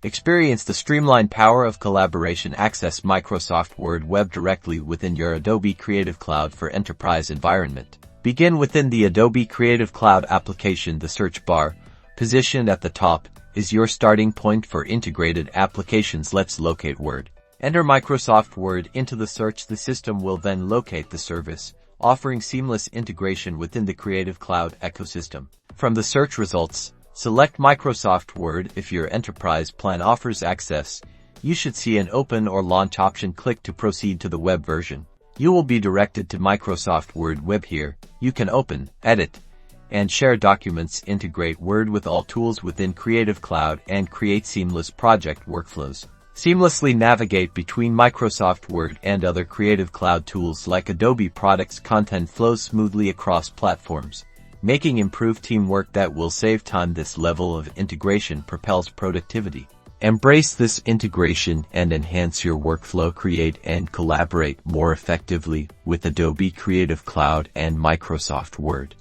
Experience the streamlined power of collaboration. Access Microsoft Word Web directly within your Adobe Creative Cloud for enterprise environment. Begin within the Adobe Creative Cloud application. The search bar, positioned at the top, is your starting point for integrated applications. Let's locate Word. Enter Microsoft Word into the search. The system will then locate the service, offering seamless integration within the Creative Cloud ecosystem. From the search results, select Microsoft Word. If your enterprise plan offers access, you should see an open or launch option. Click to proceed to the web version. You will be directed to Microsoft Word Web. Here, you can open, edit, and share documents, integrate Word with all tools within Creative Cloud, and create seamless project workflows. Seamlessly navigate between Microsoft Word and other Creative Cloud tools like Adobe products. Content flows smoothly across platforms, making improved teamwork that will save time. This level of integration propels productivity. Embrace this integration and enhance your workflow. Create and collaborate more effectively with Adobe Creative Cloud and Microsoft Word.